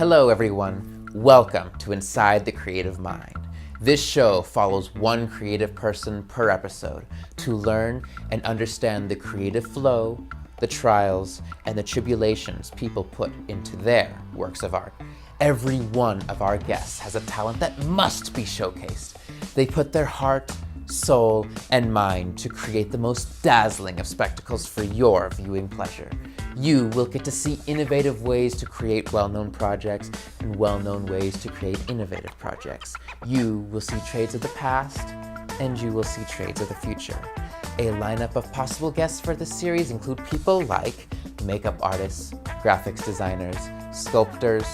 Hello everyone, welcome to Inside the Creative Mind. This show follows one creative person per episode to learn and understand the creative flow, the trials, and the tribulations people put into their works of art. Every one of our guests has a talent that must be showcased. They put their heart, soul, and mind to create the most dazzling of spectacles for your viewing pleasure. You will get to see innovative ways to create well-known projects and well-known ways to create innovative projects. You will see trades of the past, and you will see trades of the future. A lineup of possible guests for this series include people like makeup artists, graphics designers, sculptors,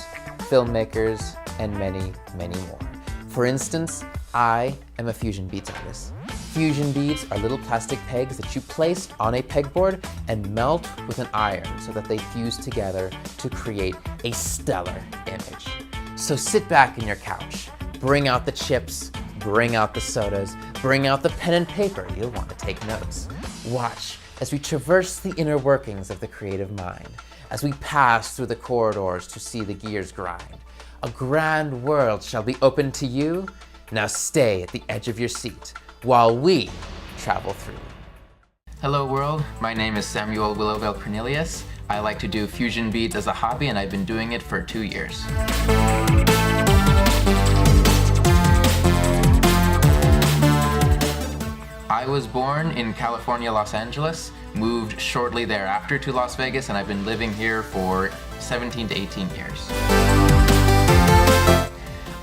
filmmakers, and many, many more. For instance, I am a fusion beads artist. Fusion beads are little plastic pegs that you place on a pegboard and melt with an iron so that they fuse together to create a stellar image. So sit back in your couch, bring out the chips, bring out the sodas, bring out the pen and paper, you'll want to take notes. Watch as we traverse the inner workings of the creative mind, as we pass through the corridors to see the gears grind. A grand world shall be open to you. Now stay at the edge of your seat while we travel through. Hello world, my name is Samuel Willowvale Cornelius. I like to do fusion beads as a hobby and I've been doing it for 2 years. I was born in California, Los Angeles, moved shortly thereafter to Las Vegas, and I've been living here for 17 to 18 years.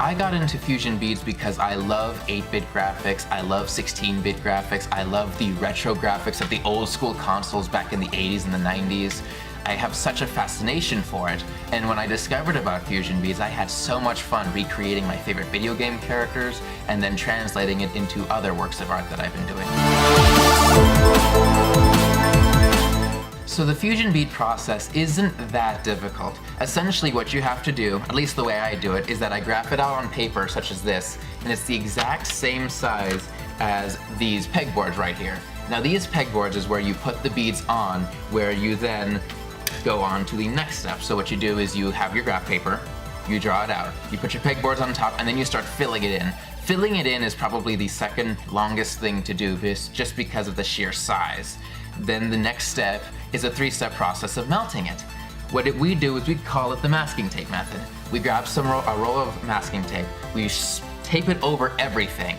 I got into fusion beads because I love 8-bit graphics, I love 16-bit graphics, I love the retro graphics of the old school consoles back in the 80s and the 90s. I have such a fascination for it, and when I discovered about fusion beads, I had so much fun recreating my favorite video game characters and then translating it into other works of art that I've been doing. So the fusion bead process isn't that difficult. Essentially what you have to do, at least the way I do it, is that I graph it out on paper such as this, and it's the exact same size as these pegboards right here. Now these pegboards is where you put the beads on, where you then go on to the next step. So what you do is you have your graph paper, you draw it out, you put your pegboards on top, and then you start filling it in. Filling it in is probably the second longest thing to do, just because of the sheer size. Then the next step is a 3-step process of melting it. What we do is we call it the masking tape method. We grab a roll of masking tape, we tape it over everything.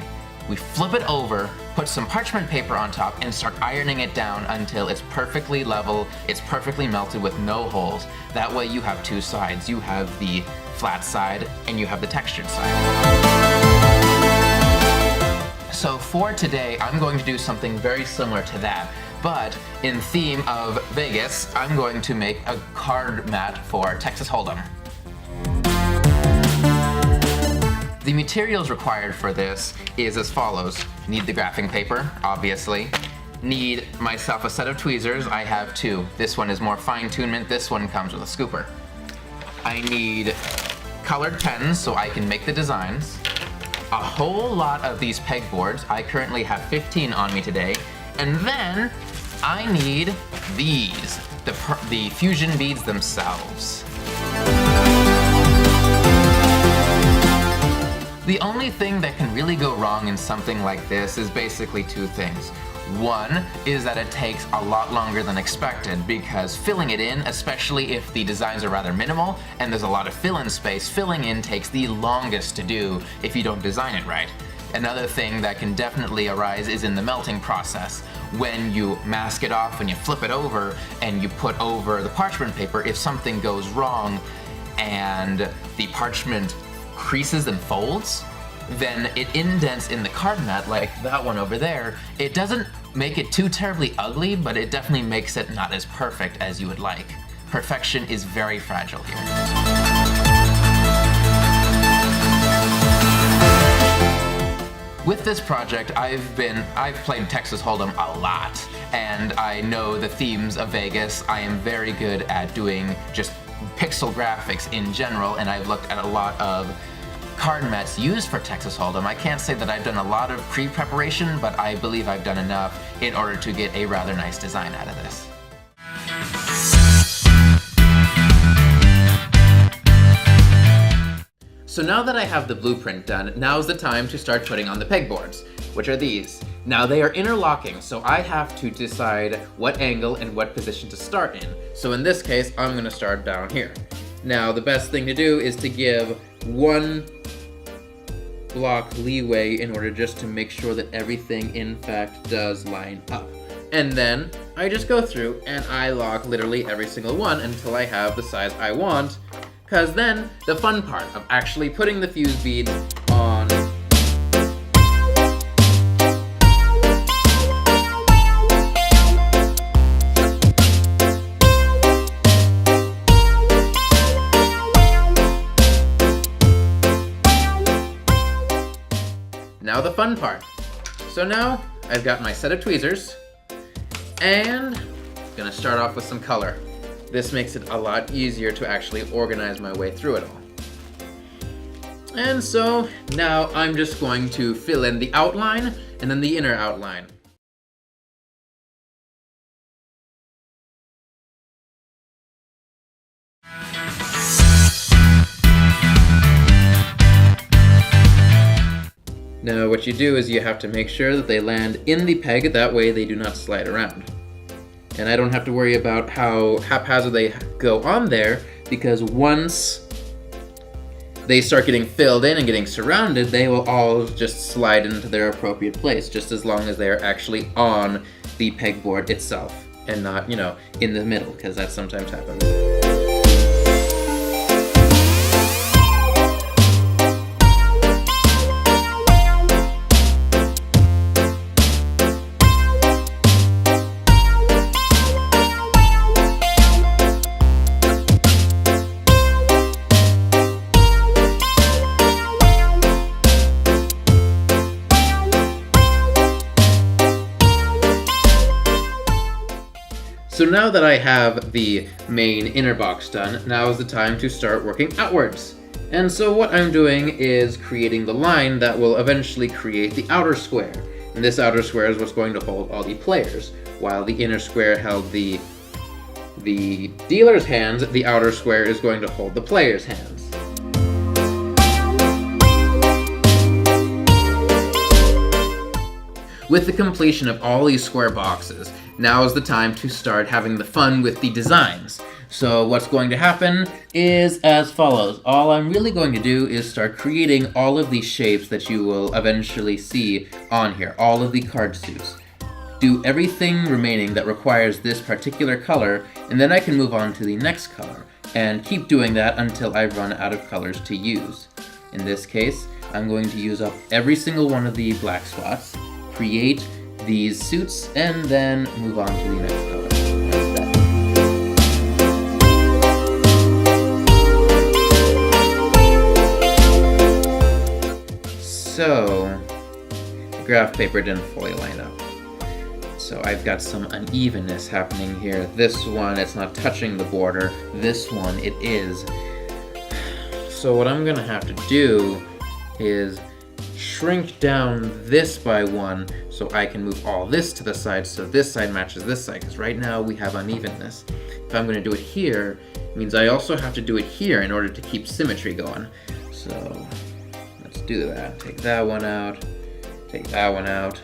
We flip it over, put some parchment paper on top, and start ironing it down until it's perfectly level, it's perfectly melted with no holes. That way you have two sides. You have the flat side and you have the textured side. So for today, I'm going to do something very similar to that. But in theme of Vegas, I'm going to make a card mat for Texas Hold'em. The materials required for this is as follows. Need the graphing paper, obviously. Need myself a set of tweezers. I have 2. This one is more fine-tunement, this one comes with a scooper. I need colored pens so I can make the designs. A whole lot of these pegboards. I currently have 15 on me today. And then I need these, the fusion beads themselves. The only thing that can really go wrong in something like this is basically 2 things. One is that it takes a lot longer than expected because filling it in, especially if the designs are rather minimal and there's a lot of fill-in space, filling in takes the longest to do if you don't design it right. Another thing that can definitely arise is in the melting process. When you mask it off and you flip it over and you put over the parchment paper, if something goes wrong and the parchment creases and folds, then it indents in the card mat like that one over there. It doesn't make it too terribly ugly, but it definitely makes it not as perfect as you would like. Perfection is very fragile here. With this project, I've played Texas Hold'em a lot, and I know the themes of Vegas. I am very good at doing just pixel graphics in general, and I've looked at a lot of card mats used for Texas Hold'em. I can't say that I've done a lot of pre-preparation, but I believe I've done enough in order to get a rather nice design out of this. So now that I have the blueprint done, now's the time to start putting on the pegboards, which are these. Now they are interlocking, so I have to decide what angle and what position to start in. So in this case, I'm gonna start down here. Now the best thing to do is to give one block leeway in order just to make sure that everything in fact does line up. And then I just go through and I lock literally every single one until I have the size I want, because then the fun part of actually putting the fuse beads on now the fun part. So now I've got my set of tweezers and I'm gonna start off with some color. This makes it a lot easier to actually organize my way through it all. And so now I'm just going to fill in the outline and then the inner outline. Now what you do is you have to make sure that they land in the peg, that way they do not slide around. And I don't have to worry about how haphazard they go on there, because once they start getting filled in and getting surrounded, they will all just slide into their appropriate place, just as long as they are actually on the pegboard itself and not, you know, in the middle, because that sometimes happens. So now that I have the main inner box done, now is the time to start working outwards. And so what I'm doing is creating the line that will eventually create the outer square. And this outer square is what's going to hold all the players. While the inner square held the dealer's hands, the outer square is going to hold the player's hands. With the completion of all these square boxes, now is the time to start having the fun with the designs. So what's going to happen is as follows. All I'm really going to do is start creating all of these shapes that you will eventually see on here, all of the cardstoons. Do everything remaining that requires this particular color, and then I can move on to the next color, and keep doing that until I run out of colors to use. In this case, I'm going to use up every single one of the black spots, create these suits, and then move on to the next color. So, the graph paper didn't fully line up. So I've got some unevenness happening here. This one, it's not touching the border. This one, it is. So what I'm gonna have to do is shrink down this by one so I can move all this to the side so this side matches this side, because right now we have unevenness. If I'm going to do it here, it means I also have to do it here in order to keep symmetry going. So let's do that. Take that one out, take that one out.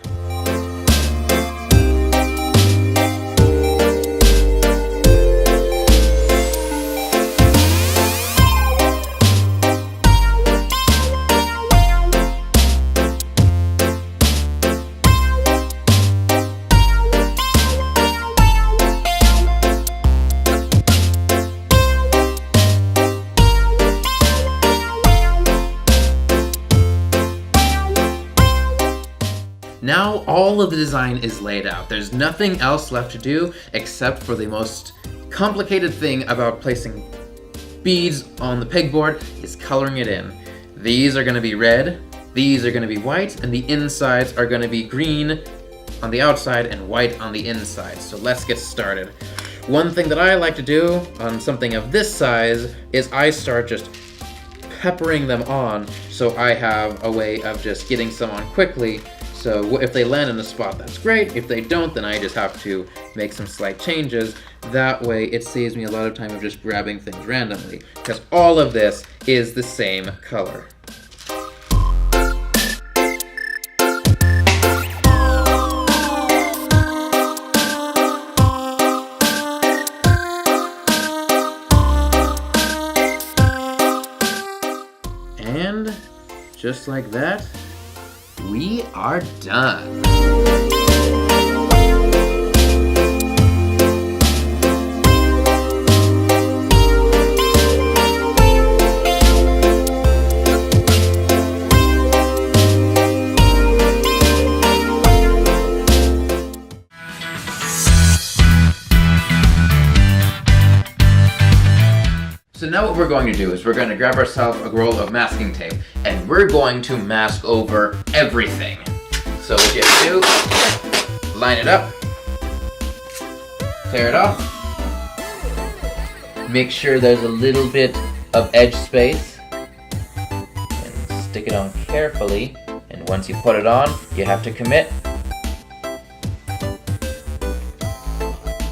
Now all of the design is laid out. There's nothing else left to do except for the most complicated thing about placing beads on the pegboard is coloring it in. These are going to be red, these are going to be white, and the insides are going to be green on the outside and white on the inside. So let's get started. One thing that I like to do on something of this size is I start just peppering them on so I have a way of just getting some on quickly. So if they land in a spot, that's great. If they don't, then I just have to make some slight changes. That way it saves me a lot of time of just grabbing things randomly, because all of this is the same color. And just like that, we are done. So now what we're going to do is we're going to grab ourselves a roll of masking tape and we're going to mask over everything. So what you have to do, line it up, tear it off, make sure there's a little bit of edge space, and stick it on carefully, and once you put it on, you have to commit.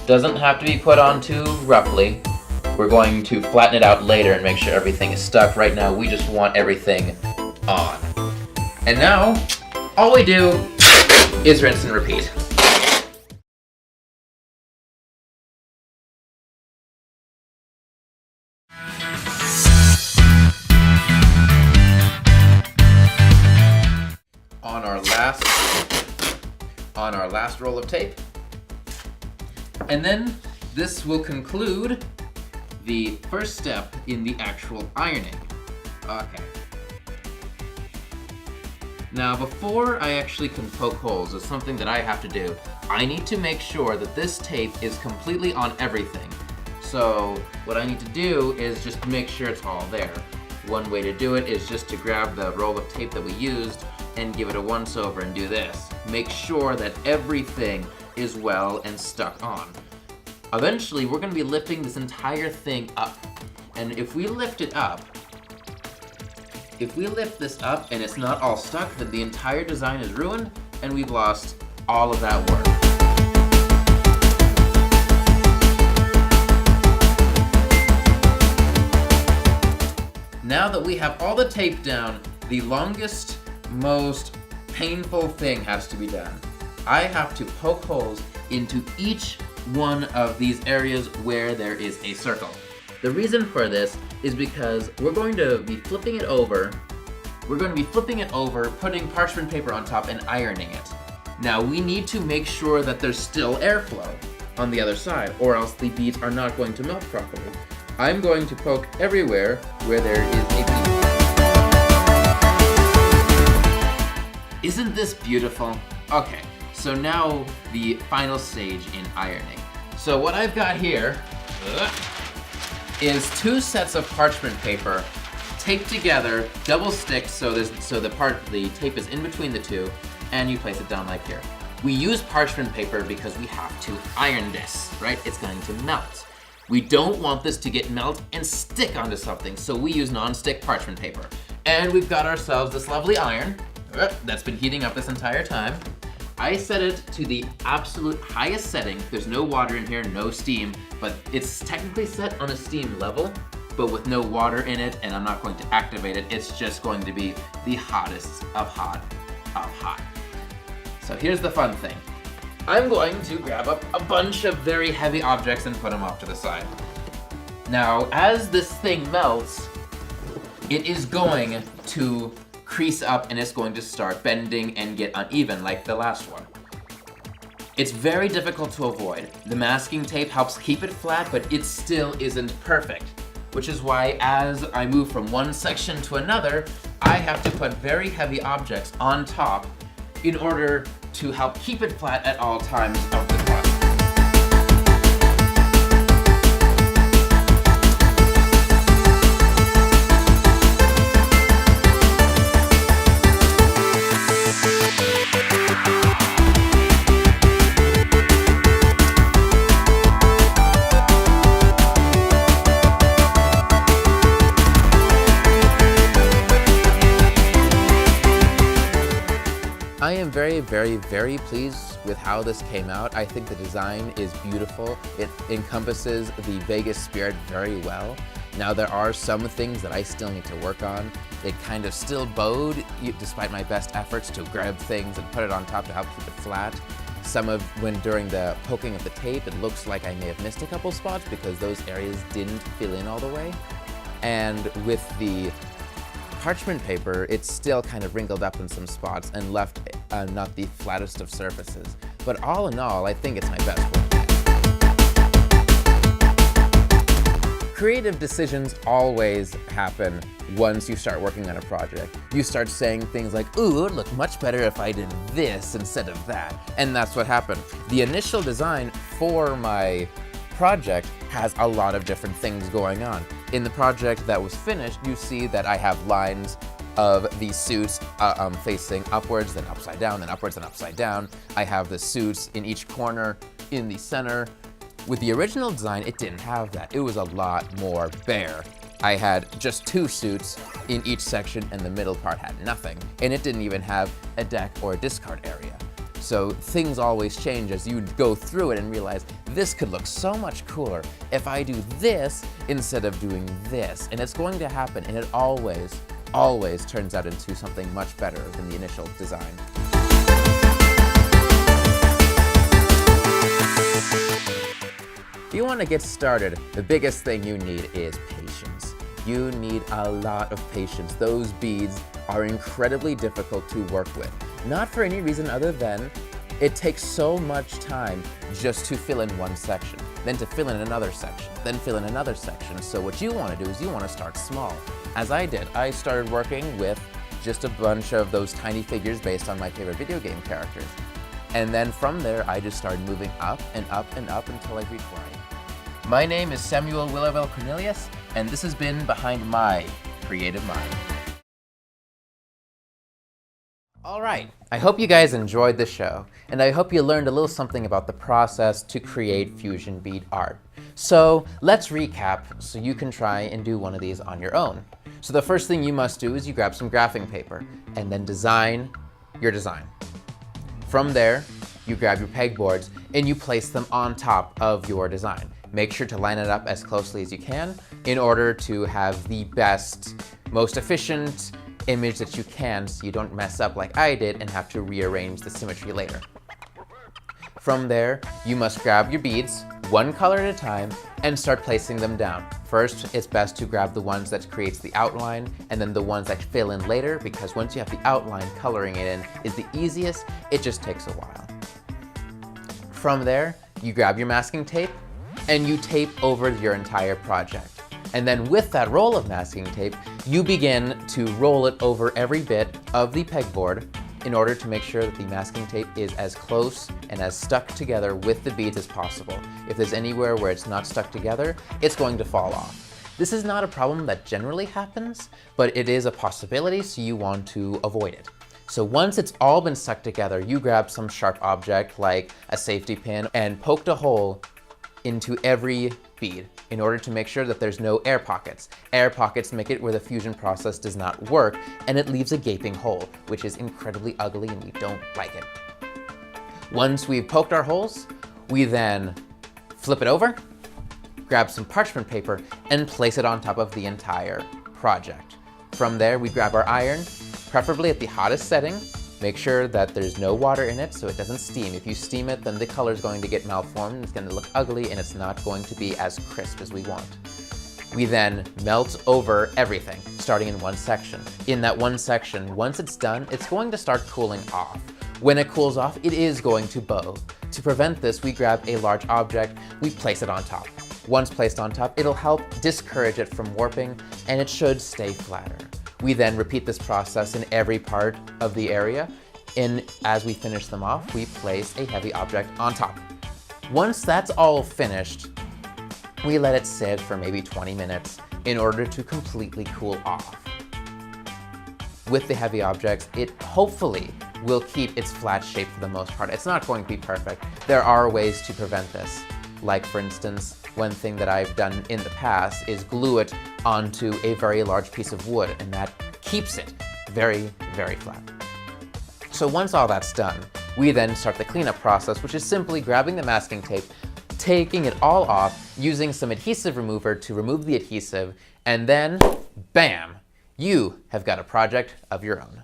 Doesn't have to be put on too roughly. We're going to flatten it out later and make sure everything is stuck. Right now, we just want everything on. And now, all we do is rinse and repeat. On our last roll of tape. And then this will conclude the first step in the actual ironing. Okay. Now before I actually can poke holes, there's something that I have to do. I need to make sure that this tape is completely on everything. So what I need to do is just make sure it's all there. One way to do it is just to grab the roll of tape that we used and give it a once over and do this. Make sure that everything is well and stuck on. Eventually, we're going to be lifting this entire thing up. And if we lift this up and it's not all stuck, then the entire design is ruined and we've lost all of that work. Now that we have all the tape down, the longest, most painful thing has to be done. I have to poke holes into each one of these areas where there is a circle. The reason for this is because we're going to be flipping it over. Putting parchment paper on top and ironing it. Now we need to make sure that there's still airflow on the other side, or else the beads are not going to melt properly. I'm going to poke everywhere where there is a bead. Isn't this beautiful? Okay. So now the final stage in ironing. So what I've got here is 2 sets of parchment paper taped together, double sticked so the tape is in between the two, and you place it down like here. We use parchment paper because we have to iron this, right? It's going to melt. We don't want this to get melt and stick onto something, so we use non-stick parchment paper. And we've got ourselves this lovely iron that's been heating up this entire time. I set it to the absolute highest setting. There's no water in here, no steam, but it's technically set on a steam level, but with no water in it, and I'm not going to activate it. It's just going to be the hottest of hot of hot. So here's the fun thing. I'm going to grab up a bunch of very heavy objects and put them off to the side. Now, as this thing melts, it is going to crease up and it's going to start bending and get uneven like the last one. It's very difficult to avoid. The masking tape helps keep it flat, but it still isn't perfect, which is why as I move from one section to another, I have to put very heavy objects on top in order to help keep it flat at all times of the process. I am am very, very, very pleased with how this came out. I think the design is beautiful. It encompasses the Vegas spirit very well. Now there are some things that I still need to work on. It kind of still bowed, despite my best efforts to grab things and put it on top to help keep it flat. During the poking of the tape, it looks like I may have missed a couple spots because those areas didn't fill in all the way. And with the parchment paper, it's still kind of wrinkled up in some spots and left not the flattest of surfaces. But all in all, I think it's my best work. Creative decisions always happen once you start working on a project. You start saying things like, ooh, it would look much better if I did this instead of that. And that's what happened. The initial design for my project has a lot of different things going on. In the project that was finished, you see that I have lines of these suits facing upwards, then upside down, then upwards, then upside down. I have the suits in each corner, in the center. With the original design, it didn't have that. It was a lot more bare. I had just 2 suits in each section and the middle part had nothing. And it didn't even have a deck or a discard area. So things always change as you go through it and realize this could look so much cooler if I do this instead of doing this. And it's going to happen, and it always, always turns out into something much better than the initial design. If you want to get started, the biggest thing you need is patience. You need a lot of patience. Those beads are incredibly difficult to work with. Not for any reason other than it takes so much time just to fill in one section, then to fill in another section, then fill in another section. So what you want to do is you want to start small. As I did, I started working with just a bunch of those tiny figures based on my favorite video game characters. And then from there, I just started moving up and up and up until I reached where I am. My name is Samuel Willowell Cornelius, and this has been Behind My Creative Mind. All right, I hope you guys enjoyed the show, and I hope you learned a little something about the process to create fusion bead art. So let's recap so you can try and do one of these on your own. So the first thing you must do is you grab some graphing paper and then design your design. From there, you grab your pegboards and you place them on top of your design. Make sure to line it up as closely as you can in order to have the best, most efficient image that you can so you don't mess up like I did and have to rearrange the symmetry later. From there, you must grab your beads, one color at a time, and start placing them down. First, it's best to grab the ones that creates the outline and then the ones that fill in later, because once you have the outline, coloring it in is the easiest. It just takes a while. From there, you grab your masking tape and you tape over your entire project. And then with that roll of masking tape, you begin to roll it over every bit of the pegboard in order to make sure that the masking tape is as close and as stuck together with the beads as possible. If there's anywhere where it's not stuck together, it's going to fall off. This is not a problem that generally happens, but it is a possibility, so you want to avoid it. So once it's all been stuck together, you grab some sharp object like a safety pin and poked a hole into every bead in order to make sure that there's no air pockets. Air pockets make it where the fusion process does not work, and it leaves a gaping hole, which is incredibly ugly and we don't like it. Once we've poked our holes, we then flip it over, grab some parchment paper, and place it on top of the entire project. From there, we grab our iron, preferably at the hottest setting. Make sure that there's no water in it so it doesn't steam. If you steam it, then the color is going to get malformed, it's going to look ugly, and it's not going to be as crisp as we want. We then melt over everything, starting in one section. In that one section, once it's done, it's going to start cooling off. When it cools off, it is going to bow. To prevent this, we grab a large object, we place it on top. Once placed on top, it'll help discourage it from warping, and it should stay flatter. We then repeat this process in every part of the area, and as we finish them off, we place a heavy object on top. Once that's all finished, we let it sit for maybe 20 minutes in order to completely cool off. With the heavy objects, it hopefully will keep its flat shape for the most part. It's not going to be perfect. There are ways to prevent this. Like, for instance, one thing that I've done in the past is glue it onto a very large piece of wood, and that keeps it very, very flat. So once all that's done, we then start the cleanup process, which is simply grabbing the masking tape, taking it all off, using some adhesive remover to remove the adhesive, and then, bam, you have got a project of your own.